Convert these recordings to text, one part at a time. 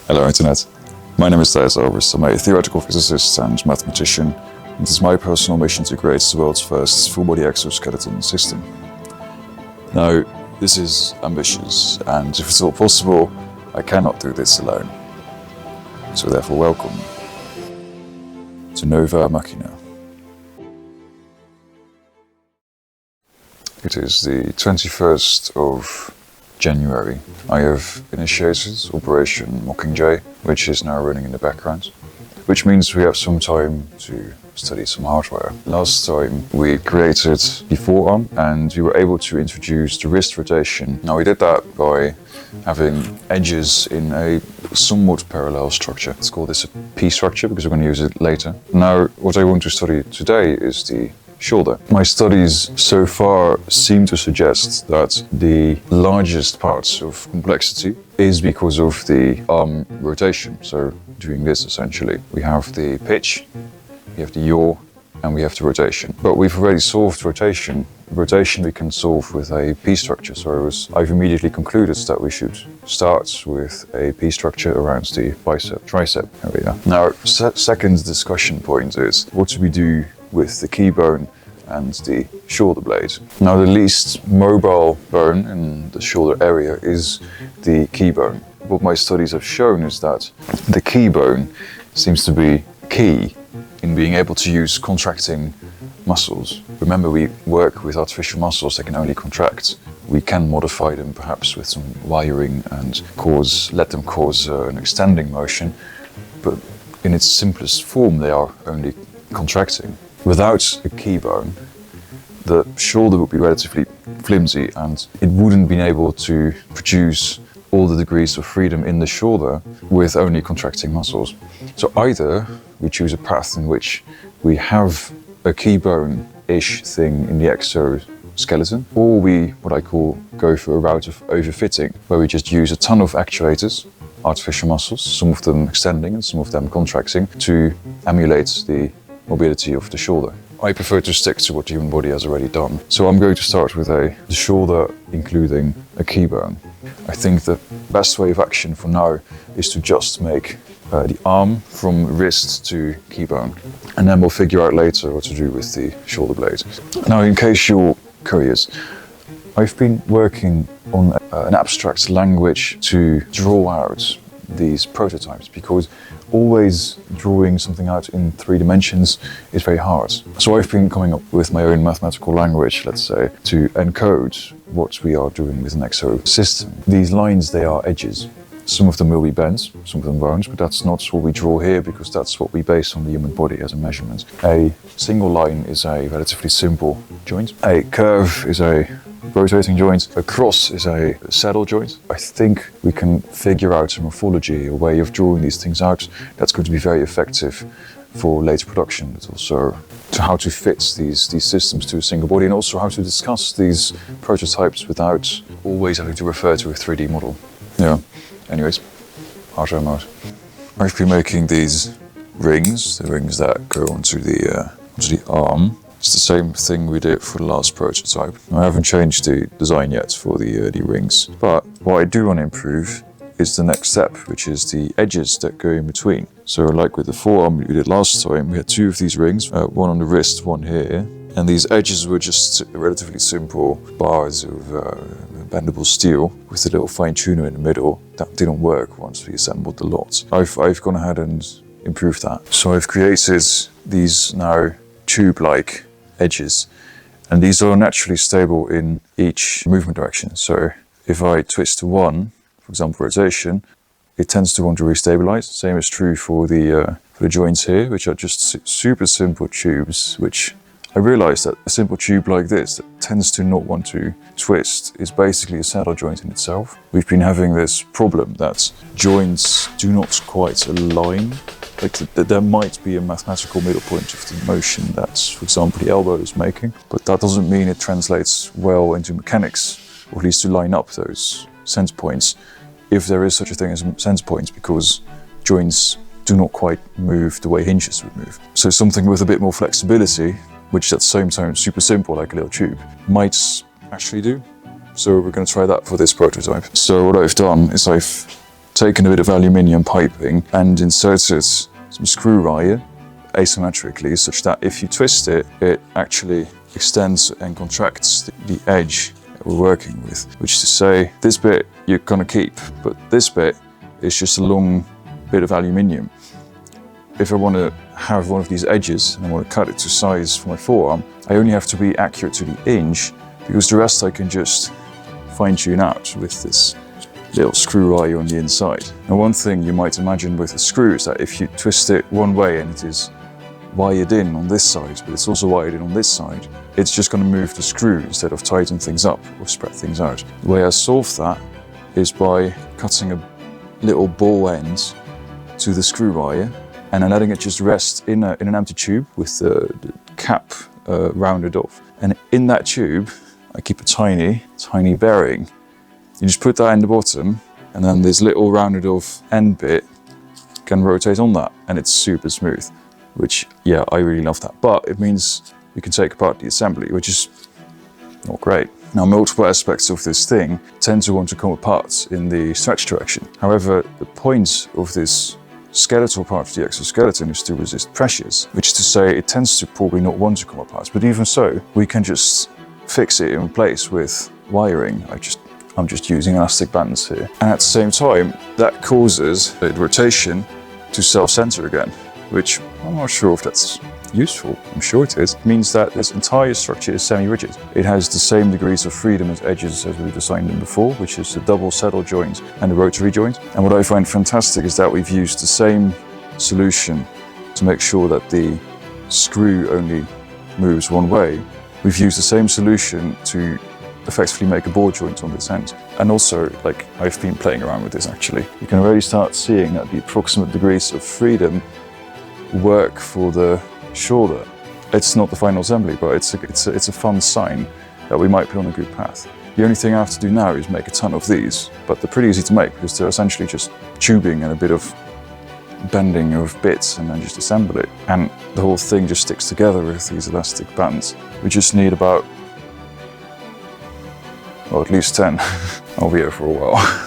Hello Internet, my name is Thijs. I'm a theoretical physicist and mathematician, and it is my personal mission to create the world's first full-body exoskeleton system. Now, this is ambitious, and if it's all possible, I cannot do this alone. So therefore welcome to Nova Machina. It is the 21st of January. I have initiated Operation Mockingjay, which is now running in the background, which means we have some time to study some hardware. Last time we created the forearm and we were able to introduce the wrist rotation. Now we did that by having edges in a somewhat parallel structure. Let's call this a P structure because we're going to use it later. Now what I want to study today is the shoulder. My studies so far seem to suggest that the largest parts of complexity is because of the arm rotation. So doing this essentially, we have the pitch, we have the yaw, and we have the rotation. But we've already solved rotation. Rotation we can solve with a P structure. So I've immediately concluded that we should start with a P structure around the bicep, tricep area. Now, second discussion point is what do we do with the key bone and the shoulder blade. Now the least mobile bone in the shoulder area is the key bone. What my studies have shown is that the key bone seems to be key in being able to use contracting muscles. Remember, we work with artificial muscles that can only contract. We can modify them perhaps with some wiring and let them cause an extending motion, but in its simplest form they are only contracting. Without a key bone, the shoulder would be relatively flimsy and it wouldn't be able to produce all the degrees of freedom in the shoulder with only contracting muscles. So either we choose a path in which we have a key bone-ish thing in the exoskeleton, or we, what I call, go for a route of overfitting, where we just use a ton of actuators, artificial muscles, some of them extending and some of them contracting, to emulate the mobility of the shoulder. I prefer to stick to what the human body has already done. So I'm going to start with the shoulder including a key bone. I think the best way of action for now is to just make the arm from wrist to key bone. And then we'll figure out later what to do with the shoulder blade. Now, in case you're curious, I've been working on an abstract language to draw out these prototypes because always drawing something out in 3 dimensions is very hard. So I've been coming up with my own mathematical language, let's say, to encode what we are doing with an exo system. These lines, they are edges. Some of them will be bent, some of them won't, but that's not what we draw here because that's what we base on the human body as a measurement. A single line is a relatively simple joint. A curve is a rotating joint. A cross is a saddle joint. I think we can figure out a morphology, a way of drawing these things out that's going to be very effective for later production, but also to how to fit these systems to a single body and also how to discuss these prototypes without always having to refer to a 3D model. Yeah. Anyways, hardware mode. I've been making these rings, the rings that go onto the arm. It's the same thing we did for the last prototype. I haven't changed the design yet for the rings, but what I do want to improve is the next step, which is the edges that go in between. So like with the forearm we did last time, we had 2 of these rings, one on the wrist, one here, and these edges were just relatively simple bars of bendable steel with a little fine tuner in the middle. That didn't work once we assembled the lot. I've gone ahead and improved that. So I've created these now tube-like edges, and these are naturally stable in each movement direction. So if I twist to one, for example rotation, it tends to want to restabilize. Same is true for the joints here, which are just super simple tubes, which I realized that a simple tube like this that tends to not want to twist is basically a saddle joint in itself. We've been having this problem that joints do not quite align. Like there might be a mathematical middle point of the motion that, for example, the elbow is making, but that doesn't mean it translates well into mechanics, or at least to line up those sense points, if there is such a thing as sense points, because joints do not quite move the way hinges would move. So something with a bit more flexibility, which at the same time is super simple, like a little tube, might actually do. So we're going to try that for this prototype. So what I've done is I've taken a bit of aluminium piping and inserted some screw wire asymmetrically, such that if you twist it, it actually extends and contracts the edge that we're working with. Which is to say, this bit you're going to keep, but this bit is just a long bit of aluminium. If I want to have one of these edges and I want to cut it to size for my forearm, I only have to be accurate to the inch, because the rest I can just fine-tune out with this little screw wire on the inside. Now, one thing you might imagine with a screw is that if you twist it one way and it is wired in on this side, but it's also wired in on this side, it's just going to move the screw instead of tighten things up or spread things out. The way I solve that is by cutting a little ball end to the screw wire and then letting it just rest in an empty tube with the cap rounded off. And in that tube, I keep a tiny bearing. You just put that in the bottom, and then this little rounded off end bit can rotate on that, and it's super smooth, which, yeah, I really love that. But it means you can take apart the assembly, which is not great. Now, multiple aspects of this thing tend to want to come apart in the stretch direction. However, the point of this skeletal part of the exoskeleton is to resist pressures, which is to say it tends to probably not want to come apart. But even so, we can just fix it in place with wiring. I'm just using elastic bands here. And at the same time, that causes the rotation to self-center again, which I'm not sure if that's useful. I'm sure it is. It means that this entire structure is semi-rigid. It has the same degrees of freedom as edges as we've designed them before, which is the double saddle joint and the rotary joint. And what I find fantastic is that we've used the same solution to make sure that the screw only moves one way. We've used the same solution to effectively make a ball joint on this end. And also, like, I've been playing around with this actually. You can already start seeing that the approximate degrees of freedom work for the shoulder. It's not the final assembly, but it's a fun sign that we might be on a good path. The only thing I have to do now is make a ton of these, but they're pretty easy to make because they're essentially just tubing and a bit of bending of bits and then just assemble it. And the whole thing just sticks together with these elastic bands. We just need about, well, at least 10. I'll be here for a while.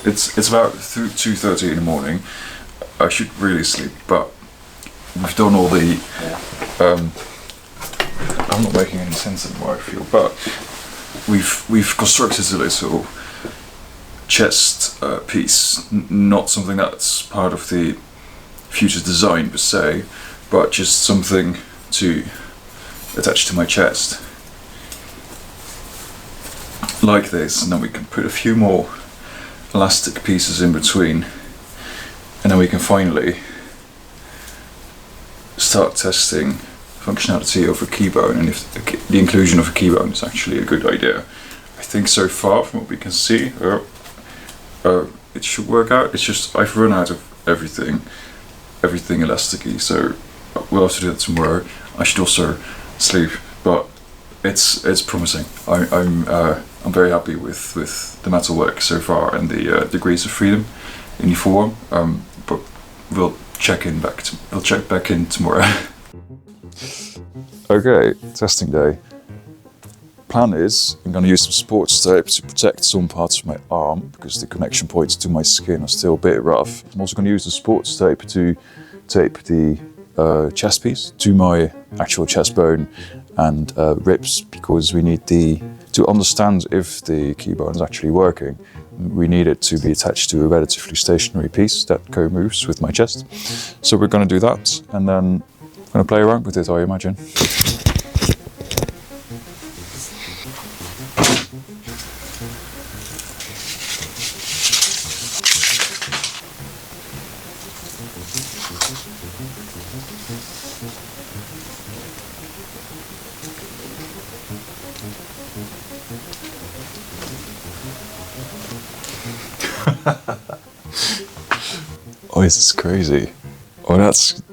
it's about 2:30 in the morning. I should really sleep, but we've done all the. I'm not making any sense anymore, I feel, but we've constructed a little chest piece, not something that's part of the future design per se, but just something to attach to my chest, like this, and then we can put a few more elastic pieces in between, and then we can finally start testing functionality of a keybone, and if the inclusion of a keybone is actually a good idea. I think so far, from what we can see, it should work out. It's just I've run out of everything elasticy, so we'll have to do that tomorrow. I should also sleep, but it's promising. I'm very happy with the metal work so far and the degrees of freedom in the forearm. But we'll check back in tomorrow. Okay, testing day. Plan is I'm going to use some sports tape to protect some parts of my arm because the connection points to my skin are still a bit rough. I'm also going to use the sports tape to tape the chest piece to my actual chest bone and ribs, because we need to understand if the keybone is actually working. We need it to be attached to a relatively stationary piece that co-moves with my chest. So we're going to do that, and then I'm going to play around with it, I imagine. Oh, this is crazy. Oh, that's...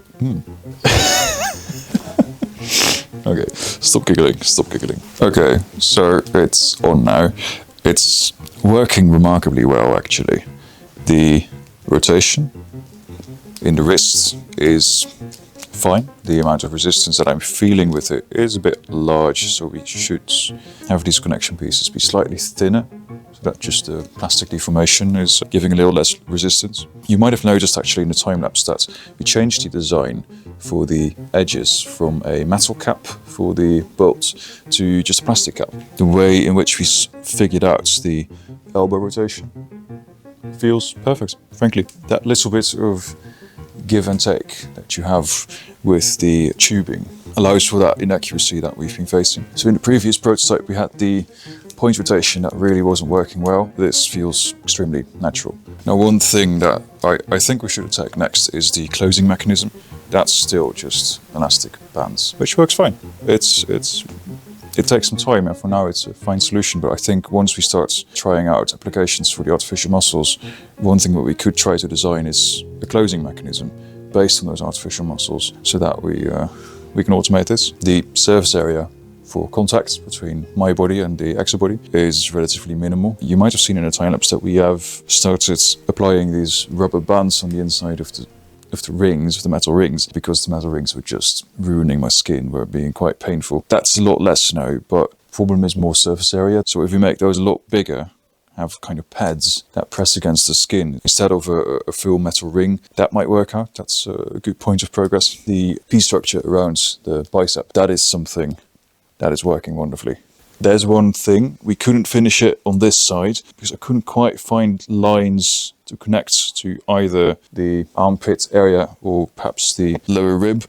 Okay, stop giggling. Okay, so it's on now. It's working remarkably well, actually. The rotation in the wrist is fine. The amount of resistance that I'm feeling with it is a bit large, so we should have these connection pieces be slightly thinner, so that just the plastic deformation is giving a little less resistance. You might have noticed actually in the time-lapse that we changed the design for the edges from a metal cap for the bolt to just a plastic cap. The way in which we figured out the elbow rotation feels perfect, frankly. That little bit of give and take that you have with the tubing allows for that inaccuracy that we've been facing. So in the previous prototype we had the point rotation that really wasn't working well. This feels extremely natural. Now, one thing that I think we should attack next is the closing mechanism. That's still just elastic bands, which works fine. It takes some time, and for now it's a fine solution, but I think once we start trying out applications for the artificial muscles, one thing that we could try to design is a closing mechanism based on those artificial muscles, so that we can automate this. The surface area for contact between my body and the exo body is relatively minimal. You might have seen in a time-lapse that we have started applying these rubber bands on the inside of the rings, of the metal rings, because the metal rings were just ruining my skin, were being quite painful. That's a lot less now, but problem is more surface area. So if we make those a lot bigger, have kind of pads that press against the skin instead of a full metal ring, that might work out. That's a good point of progress. The piece structure around the bicep, that is something that is working wonderfully. There's one thing, we couldn't finish it on this side because I couldn't quite find lines to connect to either the armpit area or perhaps the lower rib.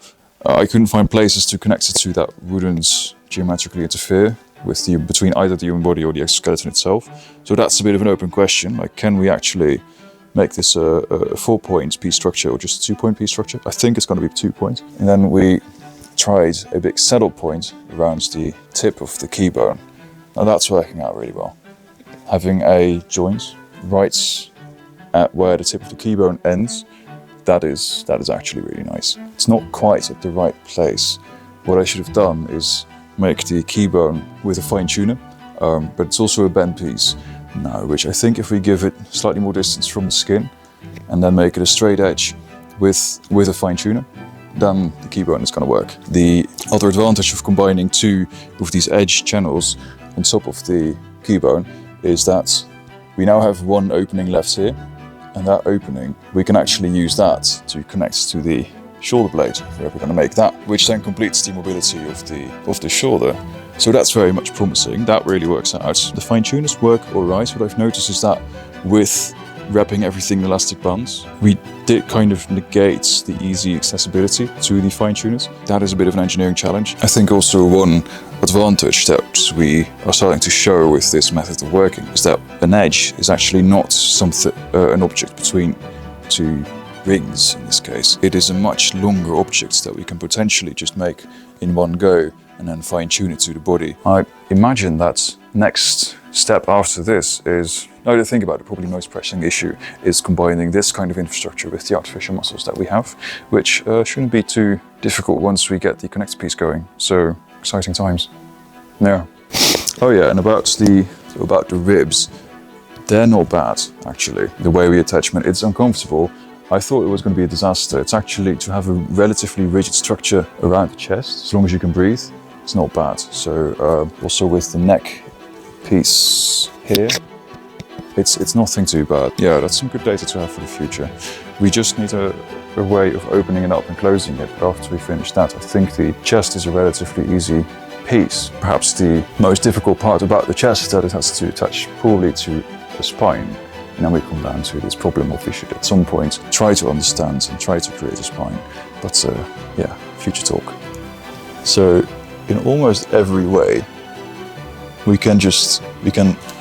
I couldn't find places to connect it to that wouldn't geometrically interfere with between either the human body or the exoskeleton itself. So that's a bit of an open question, like can we actually make this a 4-point piece structure or just a 2-point piece structure? I think it's going to be 2-point. And then we tried a big saddle point around the tip of the keybone. Now that's working out really well. Having a joint right at where the tip of the keybone ends, that is actually really nice. It's not quite at the right place. What I should have done is make the keybone with a fine tuner, but it's also a bend piece now, which I think if we give it slightly more distance from the skin and then make it a straight edge with a fine tuner, then the keybone is going to work. The other advantage of combining two of these edge channels on top of the keybone is that We now have one opening left here, and that opening, we can actually use that to connect to the shoulder blade, where we're going to make that, which then completes the mobility of the shoulder. So that's very much promising. That really works out. The fine tuners work all right. What I've noticed is that with wrapping everything in elastic bands, we did kind of negate the easy accessibility to the fine tuners. That is a bit of an engineering challenge. I think also one advantage that we are starting to show with this method of working is that an edge is actually not something, an object between two rings in this case. It is a much longer object that we can potentially just make in one go and then fine tune it to the body. I imagine that next step after this is, now to think about it, probably most pressing issue is combining this kind of infrastructure with the artificial muscles that we have, which shouldn't be too difficult once we get the connect piece going. So exciting times. Yeah. Oh yeah, and about the ribs, they're not bad actually. The way we attach them, it's uncomfortable. I thought it was going to be a disaster. It's actually to have a relatively rigid structure around the chest, as long as you can breathe. It's not bad. So also with the neck piece here, it's nothing too bad. Yeah, that's some good data to have for the future. We just need a way of opening it up and closing it. But after we finish that, I think the chest is a relatively easy piece. Perhaps the most difficult part about the chest is that it has to attach probably to the spine. And then we come down to this problem of we should at some point try to understand and try to create a spine. But yeah, future talk. So in almost every way, we can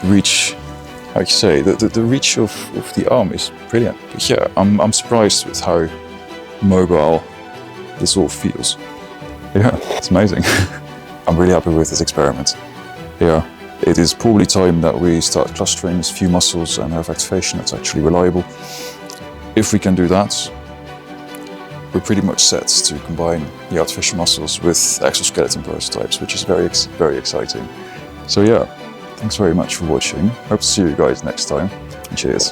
reach, how you say, the reach of the arm is brilliant. But yeah, I'm surprised with how mobile this all feels. Yeah, it's amazing. I'm really happy with this experiment. Yeah. It is probably time that we start clustering a few muscles and have activation that's actually reliable. If we can do that, we're pretty much set to combine the artificial muscles with exoskeleton prototypes, which is very, very exciting. So yeah, thanks very much for watching. Hope to see you guys next time, and cheers.